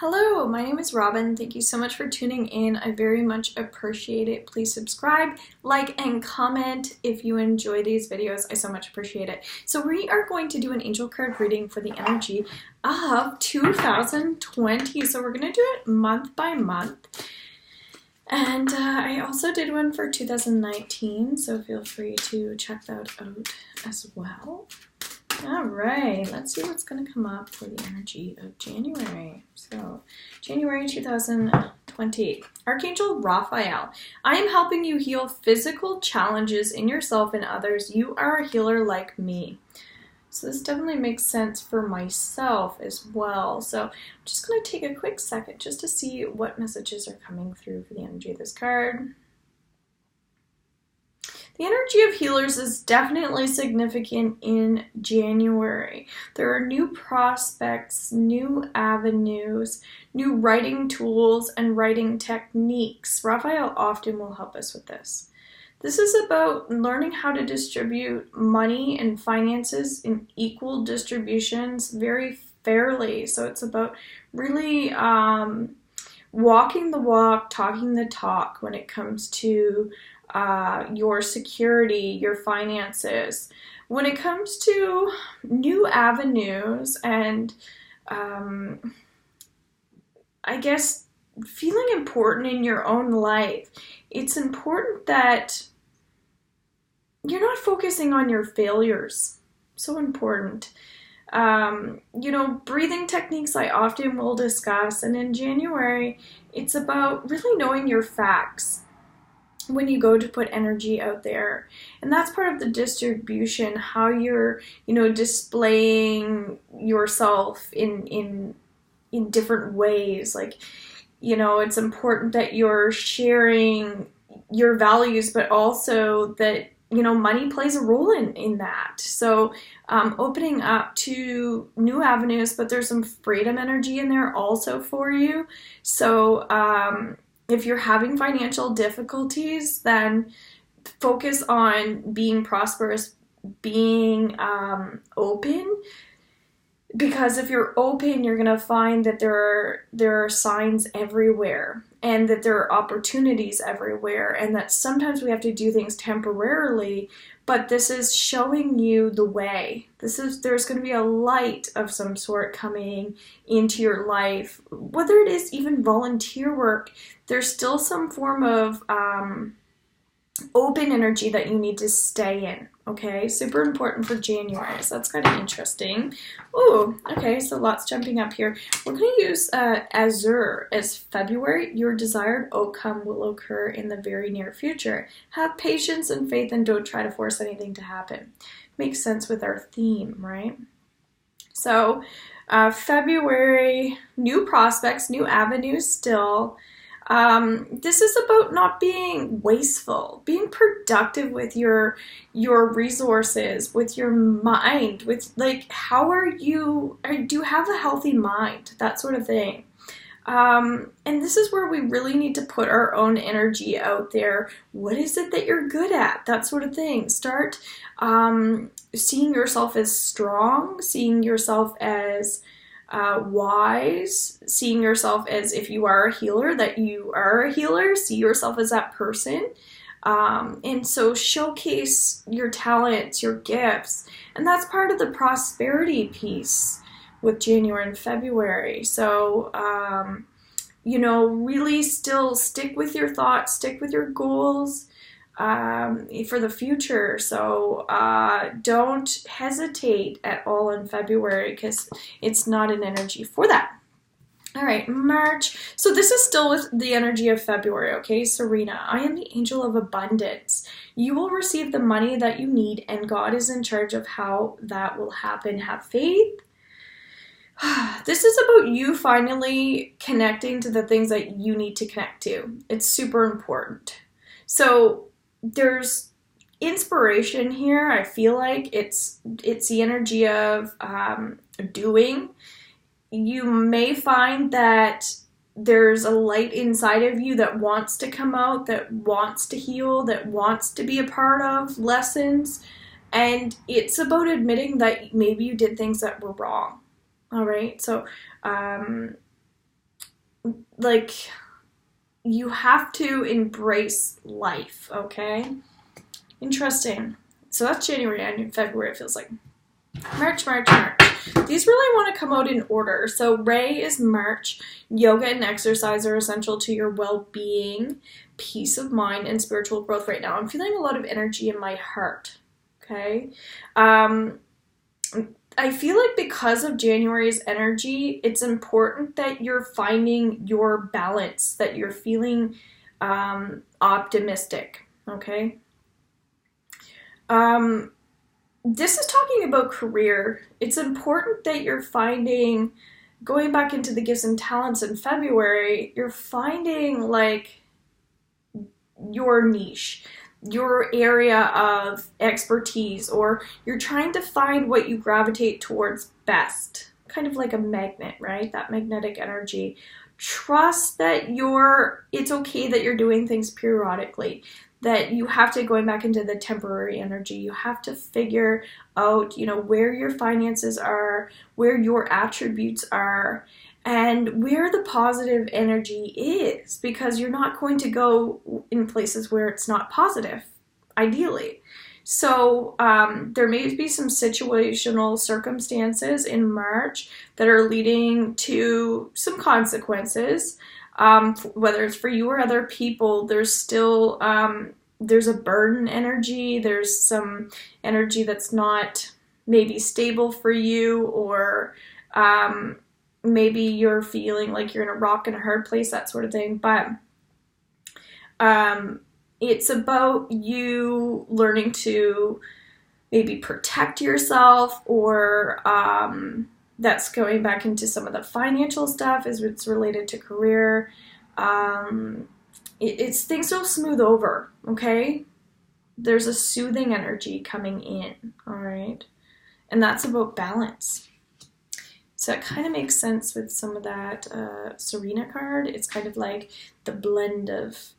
Hello, my name is Robin. Thank you so much for tuning in. I very much appreciate it. Please subscribe, like, and comment if you enjoy these videos. I so much appreciate it. So we are going to do an angel card reading for the energy of 2020. So we're going to do it month by month. And I also did one for 2019, so feel free to check that out as well. All right, let's see what's going to come up for the energy of January. So, January 2020. Archangel Raphael. I am helping you heal physical challenges in yourself and others. You are a healer like me. So this definitely makes sense for myself as well. So I'm just going to take a quick second just to see what messages are coming through for the energy of this card. The energy of healers is definitely significant in January. There are new prospects, new avenues, new writing tools, and writing techniques. Raphael often will help us with this. This is about learning how to distribute money and finances in equal distributions very fairly. So it's about really walking the walk, talking the talk when it comes to your security, your finances. When it comes to new avenues and I guess feeling important in your own life, it's important that you're not focusing on your failures. So important. Breathing techniques I often will discuss, and in January, it's about really knowing your facts when you go to put energy out there. And that's part of the distribution, how you're, displaying yourself in different ways. Like, it's important that you're sharing your values, but also that, money plays a role in that. So opening up to new avenues, but there's some freedom energy in there also for you. So if you're having financial difficulties, then focus on being prosperous, being open. Because if you're open, you're going to find that there are signs everywhere, and that there are opportunities everywhere, and that sometimes we have to do things temporarily, but this is showing you the way. There's going to be a light of some sort coming into your life. Whether it is even volunteer work, there's still some form of open energy that you need to stay in. Okay, super important for January, so that's kind of interesting. Ooh, okay, so lots jumping up here. We're going to use Azure as February. Your desired outcome will occur in the very near future. Have patience and faith and don't try to force anything to happen. Makes sense with our theme, right? So, February, new prospects, new avenues still. This is about not being wasteful, being productive with your resources, with your mind, with do you have a healthy mind, that sort of thing. And this is where we really need to put our own energy out there. What is it that you're good at? That sort of thing. Start seeing yourself as strong, seeing yourself as wise, seeing yourself as, if you are a healer, that you are a healer, see yourself as that person. And so showcase your talents, your gifts, and that's part of the prosperity piece with January and February. So, really still stick with your thoughts, stick with your goals for the future. So don't hesitate at all in February, because it's not an energy for that. All right, March. So this is still with the energy of February, okay? Serena, I am the angel of abundance. You will receive the money that you need, and God is in charge of how that will happen. Have faith. This is about you finally connecting to the things that you need to connect to. It's super important. So there's inspiration here. I feel like it's the energy of doing. You may find that there's a light inside of you that wants to come out, that wants to heal, that wants to be a part of lessons. And it's about admitting that maybe you did things that were wrong. All right. So like, you have to embrace life, okay? Interesting. So that's January and February, it feels like. March. These really want to come out in order. So Ray is March. Yoga and exercise are essential to your well-being, peace of mind, and spiritual growth right now. I'm feeling a lot of energy in my heart, okay? I feel like because of January's energy, it's important that you're finding your balance, that you're feeling optimistic, okay? This is talking about career. It's important that you're finding, going back into the gifts and talents in February, you're finding like your niche, your area of expertise, or you're trying to find what you gravitate towards best. Kind of like a magnet, right? That magnetic energy. Trust that it's okay that you're doing things periodically, that you have to, going back into the temporary energy, you have to figure out, where your finances are, where your attributes are, and where the positive energy is, because you're not going to go in places where it's not positive, ideally. So there may be some situational circumstances in March that are leading to some consequences. Whether it's for you or other people, there's still, there's a burden energy, there's some energy that's not maybe stable for you, or maybe you're feeling like you're in a rock and a hard place, that sort of thing. But it's about you learning to maybe protect yourself, or that's going back into some of the financial stuff as it's related to career. It's things will smooth over, okay? There's a soothing energy coming in, all right? And that's about balance. So it kind of makes sense with some of that Serena card. It's kind of like the blend of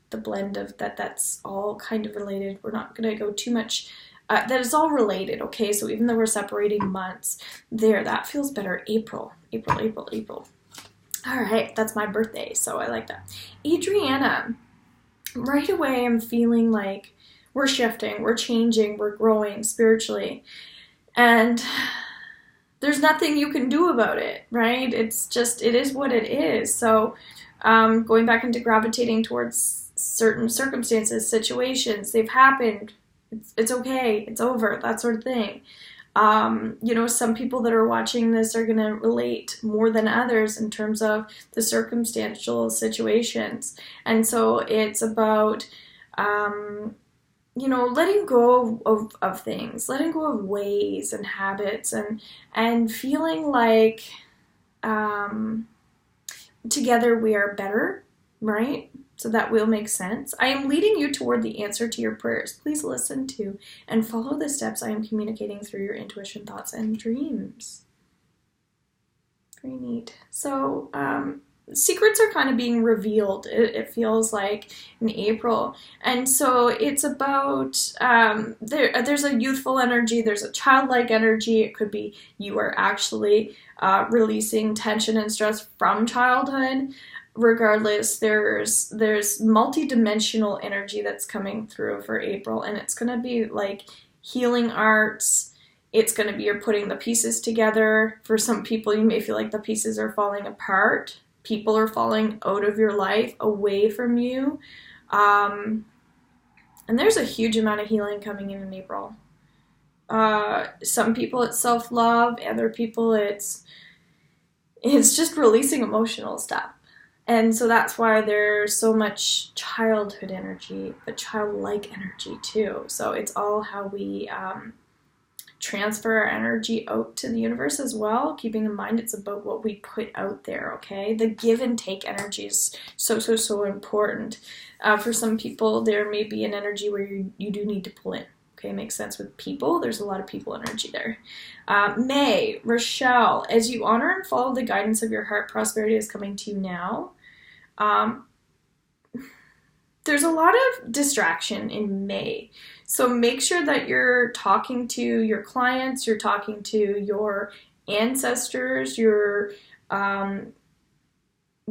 that's all kind of related. We're not going to go too much. That is all related, okay? So even though we're separating months, that feels better. April. All right, that's my birthday, so I like that. Adriana, right away I'm feeling like we're shifting, we're changing, we're growing spiritually. And there's nothing you can do about it, right? It's just, it is what it is. So going back into gravitating towards certain circumstances, situations, they've happened. It's okay. It's over. That sort of thing. Some people that are watching this are going to relate more than others in terms of the circumstantial situations. And so it's about, letting go of things, letting go of ways and habits, and feeling like together we are better, right? So that will make sense. I am leading you toward the answer to your prayers. Please listen to and follow the steps I am communicating through your intuition, thoughts, and dreams. Very neat. So, secrets are kind of being revealed, it feels like, in April. And so it's about, there's a youthful energy, there's a childlike energy. It could be you are actually releasing tension and stress from childhood. Regardless, there's multi-dimensional energy that's coming through for April, and it's going to be like healing arts. It's going to be you're putting the pieces together. For some people, you may feel like the pieces are falling apart. People are falling out of your life, away from you. And there's a huge amount of healing coming in April. Some people it's self-love, other people it's just releasing emotional stuff. And so that's why there's so much childhood energy, but childlike energy too. So it's all how we transfer our energy out to the universe as well, keeping in mind it's about what we put out there, okay? The give and take energy is so important. For some people, there may be an energy where you do need to pull in. Okay, makes sense with people. There's a lot of people energy there. May, Rochelle, as you honor and follow the guidance of your heart, prosperity is coming to you now. There's a lot of distraction in May. So make sure that you're talking to your clients, you're talking to your ancestors, you're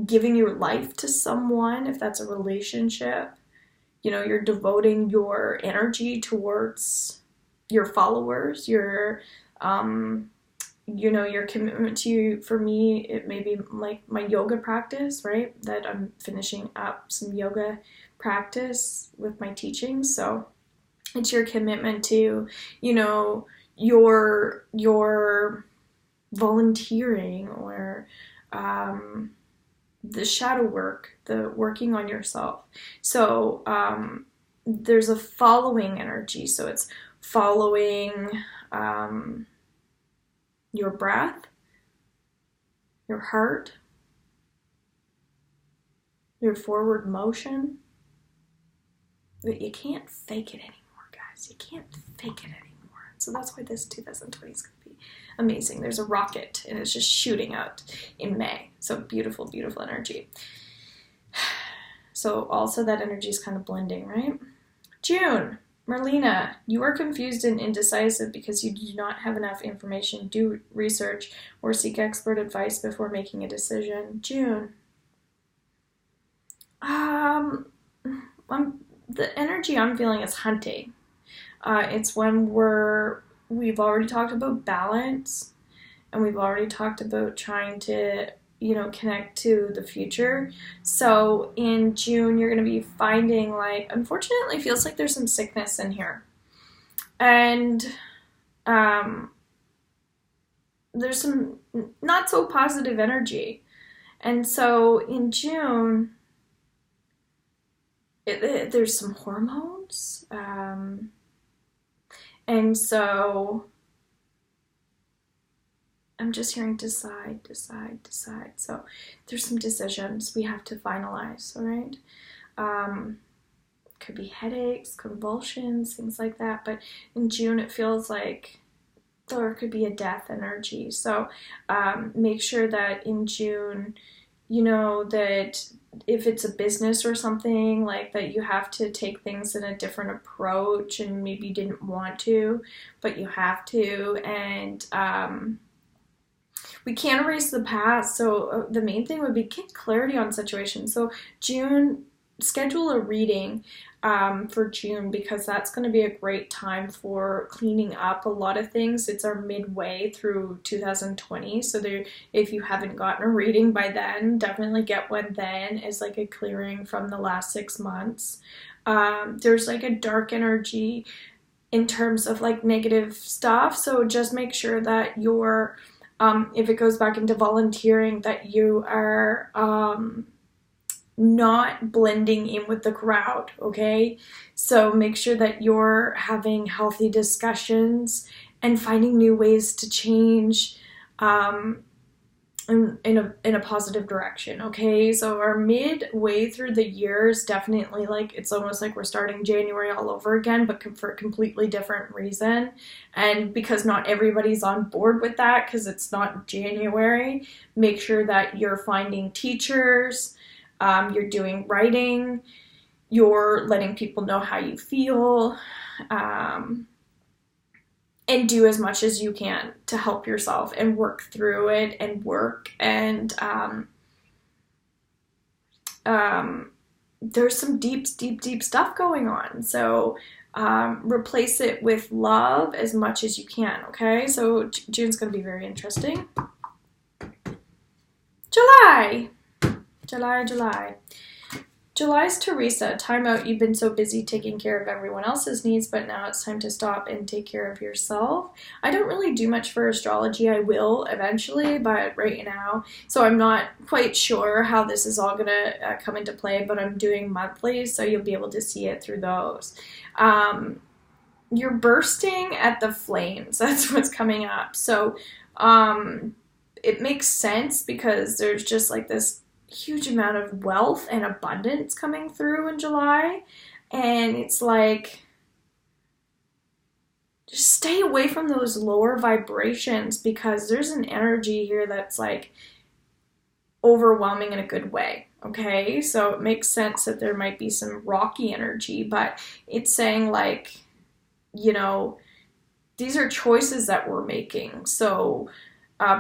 giving your life to someone, if that's a relationship. You know, you're devoting your energy towards your followers, your you know, your commitment to, for me, it may be like my yoga practice, right? That I'm finishing up some yoga practice with my teaching. So it's your commitment to, you know, your volunteering, or the shadow work, the working on yourself. So there's a following energy. So it's following your breath, your heart, your forward motion. But you can't fake it anymore, guys. You can't fake it anymore. So that's why this 2020 is going to be amazing. There's a rocket, and it's just shooting out in May. So beautiful, beautiful energy. So also that energy is kind of blending, right? June. Marlena, you are confused and indecisive because you do not have enough information. Do research or seek expert advice before making a decision. June. The energy I'm feeling is hunting. It's when we've already talked about balance, and we've already talked about trying to, you know, connect to the future. So in June, you're going to be finding, like, unfortunately, feels like there's some sickness in here. And there's some not so positive energy. And so in June, there's some hormones. And so I'm just hearing decide. So there's some decisions we have to finalize, all right? Could be headaches, convulsions, things like that. But in June, it feels like there could be a death energy. So make sure that in June, you know, that if it's a business or something, like that you have to take things in a different approach, and maybe you didn't want to, but you have to. And we can't erase the past, so the main thing would be get clarity on situations. So June, schedule a reading for June, because that's going to be a great time for cleaning up a lot of things. It's our midway through 2020, so if you haven't gotten a reading by then, definitely get one then, as like a clearing from the last 6 months. There's like a dark energy in terms of like negative stuff, so just make sure that you're if it goes back into volunteering, that you are not blending in with the crowd, okay? So make sure that you're having healthy discussions and finding new ways to change in a positive direction, okay? So our midway through the year is definitely like, it's almost like we're starting January all over again, but for a completely different reason. And because not everybody's on board with that, because it's not January, make sure that you're finding teachers, you're doing writing, you're letting people know how you feel, and do as much as you can to help yourself and work through it and work. And there's some deep stuff going on. So replace it with love as much as you can, okay? So June's going to be very interesting. July. July's Teresa. Time out. You've been so busy taking care of everyone else's needs, but now it's time to stop and take care of yourself. I don't really do much for astrology. I will eventually, but right now, so I'm not quite sure how this is all going to come into play, but I'm doing monthly, so you'll be able to see it through those. You're bursting at the flames. That's what's coming up. So it makes sense, because there's just like this huge amount of wealth and abundance coming through in July, and it's like, just stay away from those lower vibrations, because there's an energy here that's like overwhelming in a good way, okay? So it makes sense that there might be some rocky energy, but it's saying like, you know, these are choices that we're making. So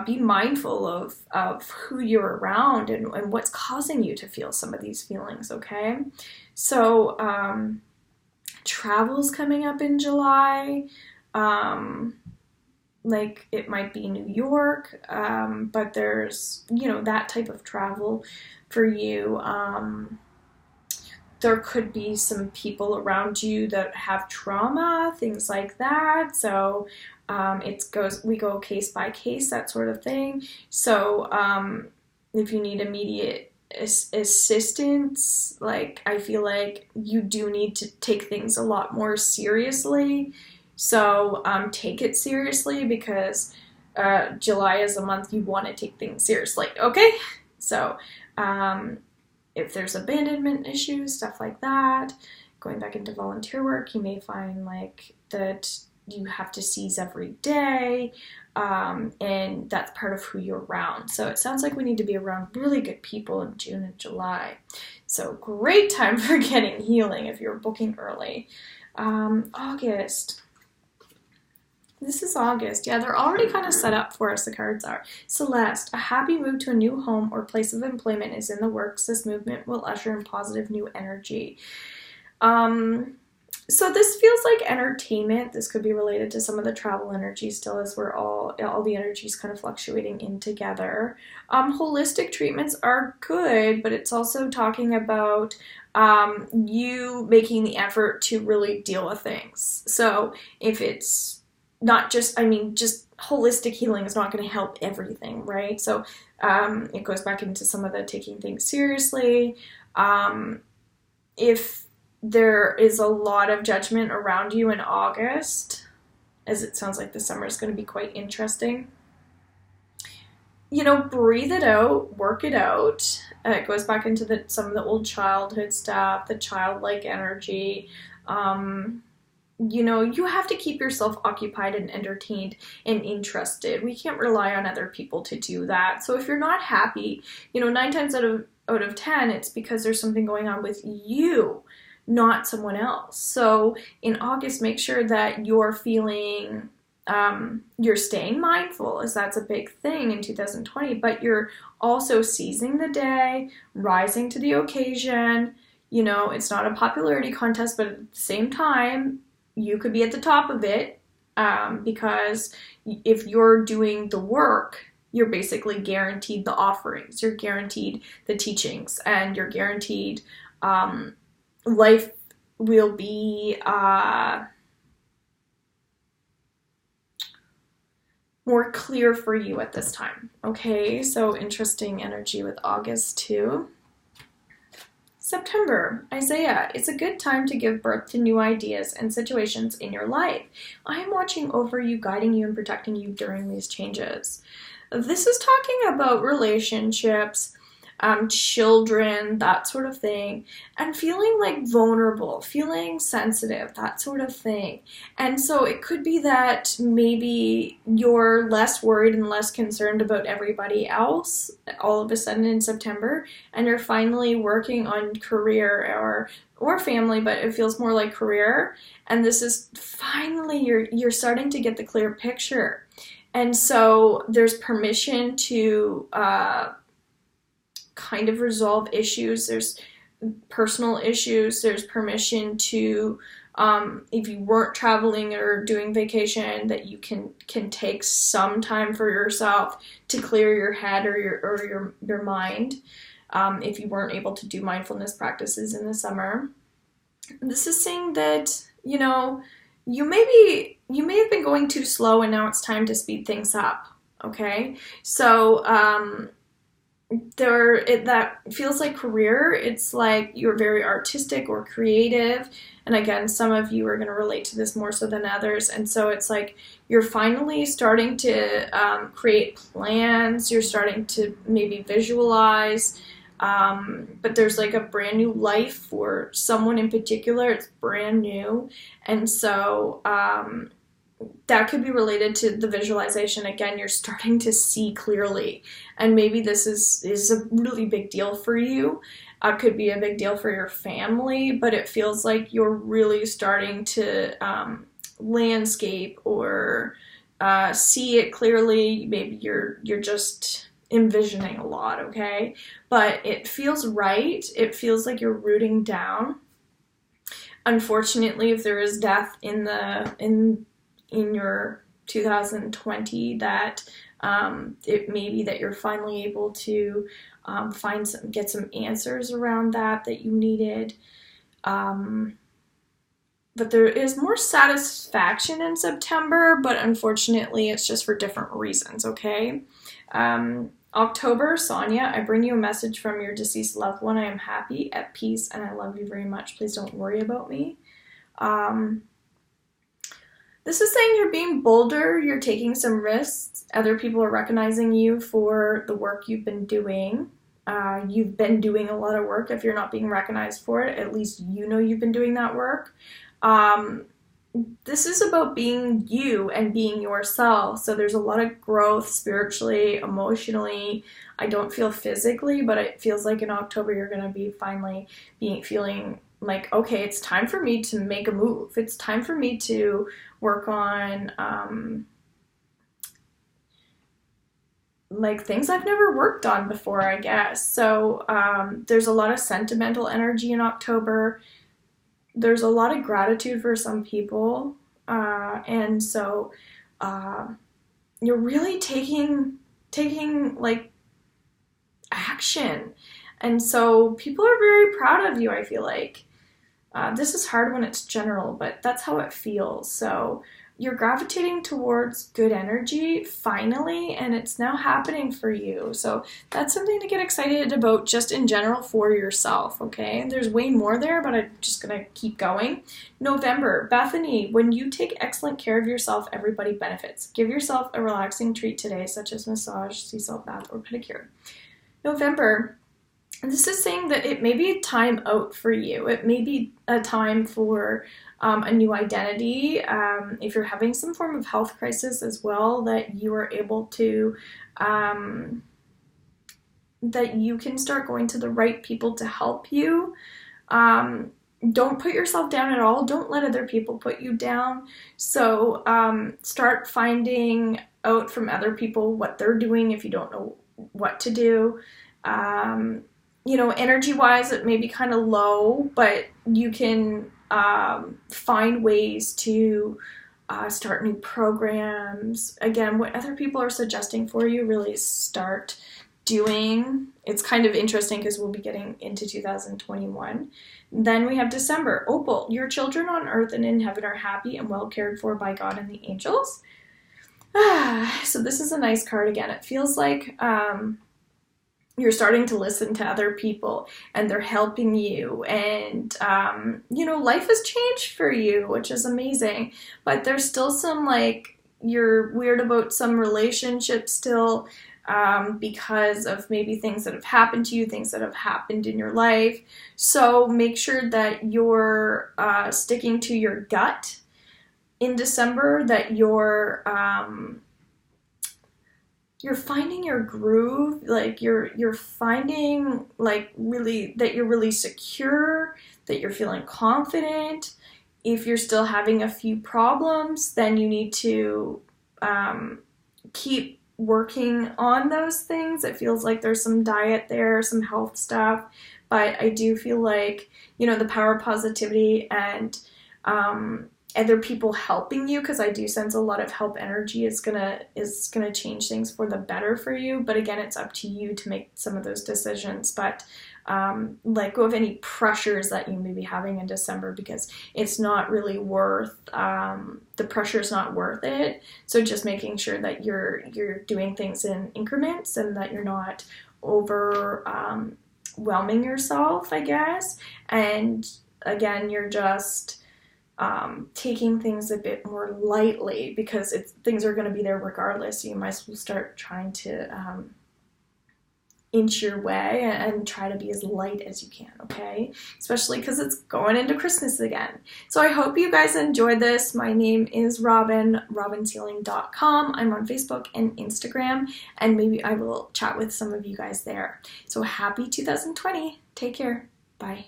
be mindful of who you're around and what's causing you to feel some of these feelings, okay? So, travel's coming up in July. Like it might be New York, but there's, that type of travel for you. There could be some people around you that have trauma, things like that. So we go case by case, that sort of thing. So if you need immediate assistance, like I feel like you do need to take things a lot more seriously. So take it seriously, because July is a month you want to take things seriously, okay? So if there's abandonment issues, stuff like that, going back into volunteer work, you may find like that you have to seize every day, and that's part of who you're around. So it sounds like we need to be around really good people in June and July. So great time for getting healing if you're booking early. August. This is August. Yeah, they're already kind of set up for us, the cards are. Celeste, a happy move to a new home or place of employment is in the works. This movement will usher in positive new energy. So this feels like entertainment. This could be related to some of the travel energy still, as we're all the energies kind of fluctuating in together. Holistic treatments are good, but it's also talking about you making the effort to really deal with things. So if it's not just holistic healing is not going to help everything, right? So it goes back into some of the taking things seriously. If there is a lot of judgment around you in August, as it sounds like the summer is going to be quite interesting, breathe it out, work it out. It goes back into some of the old childhood stuff, the childlike energy. You have to keep yourself occupied and entertained and interested. We can't rely on other people to do that. So if you're not happy, 9 times out of 10, it's because there's something going on with you, not someone else. So in August, make sure that you're feeling, you're staying mindful, as that's a big thing in 2020, but you're also seizing the day, rising to the occasion. It's not a popularity contest, but at the same time, you could be at the top of it, because if you're doing the work, you're basically guaranteed the offerings, you're guaranteed the teachings, and you're guaranteed life will be more clear for you at this time. Okay, so interesting energy with August too. September, Isaiah, it's a good time to give birth to new ideas and situations in your life. I am watching over you, guiding you, and protecting you during these changes. This is talking about relationships, children, that sort of thing, and feeling like vulnerable, feeling sensitive, that sort of thing. And so it could be that maybe you're less worried and less concerned about everybody else all of a sudden in September, and you're finally working on career or family, but it feels more like career. And this is finally you're starting to get the clear picture. And so there's permission to kind of resolve issues. There's personal issues. There's permission to, if you weren't traveling or doing vacation, that you can take some time for yourself to clear your head or your mind. If you weren't able to do mindfulness practices in the summer, this is saying that you may have been going too slow, and now it's time to speed things up. Okay, so that feels like career. It's like you're very artistic or creative, and again, some of you are going to relate to this more so than others. And so it's like you're finally starting to create plans. You're starting to maybe visualize. But there's like a brand new life for someone in particular. It's brand new. And so that could be related to the visualization. Again, you're starting to see clearly. And maybe this is a really big deal for you. Could be a big deal for your family, but it feels like you're really starting to landscape or see it clearly. Maybe you're just envisioning a lot, okay? But it feels right. It feels like you're rooting down. Unfortunately, if there is death in your 2020, that it may be that you're finally able to get some answers around that you needed. But there is more satisfaction in September, but unfortunately it's just for different reasons, okay? October, Sonia, I bring you a message from your deceased loved one. I am happy, at peace, and I love you very much. Please don't worry about me. This is saying you're being bolder, you're taking some risks. Other people are recognizing you for the work you've been doing. You've been doing a lot of work. If you're not being recognized for it, at least you know you've been doing that work. This is about being you and being yourself. So there's a lot of growth spiritually, emotionally. I don't feel physically, but it feels like in October you're going to be finally feeling like, okay, it's time for me to make a move. It's time for me to work on like things I've never worked on before, I guess. So there's a lot of sentimental energy in October. There's a lot of gratitude for some people, and so you're really taking like action, and so people are very proud of you, I feel like. This is hard when it's general, but that's how it feels. So you're gravitating towards good energy finally, and it's now happening for you. So that's something to get excited about just in general for yourself, okay? There's way more there, but I'm just going to keep going. November, Bethany, when you take excellent care of yourself, everybody benefits. Give yourself a relaxing treat today, such as massage, sea salt bath, or pedicure. November, this is saying that it may be a time out for you. It may be a time for a new identity. If you're having some form of health crisis as well, that you are able to, that you can start going to the right people to help you. Don't put yourself down at all. Don't let other people put you down. So start finding out from other people what they're doing if you don't know what to do. You know, energy-wise, it may be kind of low, but you can find ways to start new programs. Again, what other people are suggesting for you, really start doing. It's kind of interesting because we'll be getting into 2021. Then we have December. Opal, your children on earth and in heaven are happy and well cared for by God and the angels. So this is a nice card again. It feels like you're starting to listen to other people and they're helping you, and you know, life has changed for you, which is amazing, but there's still some, like, you're weird about some relationships still because of maybe things that have happened to you, things that have happened in your life. So make sure that you're sticking to your gut in December, that you're finding your groove, like you're finding, like, really, that you're really secure, that you're feeling confident. If you're still having a few problems, then you need to keep working on those things. It feels like there's some diet there, some health stuff, but I do feel like, you know, the power of positivity and other people helping you, because I do sense a lot of help energy is gonna change things for the better for you. But again, it's up to you to make some of those decisions. But let go of any pressures that you may be having in December, because it's not really worth the pressure is not worth it. So just making sure that you're doing things in increments and that you're not overwhelming yourself, I guess. And again, you're just taking things a bit more lightly, because things are going to be there regardless. So you might as well start trying to inch your way and try to be as light as you can, okay? Especially because it's going into Christmas again. So I hope you guys enjoyed this. My name is Robin, robinsealing.com. I'm on Facebook and Instagram, and maybe I will chat with some of you guys there. So happy 2020. Take care. Bye.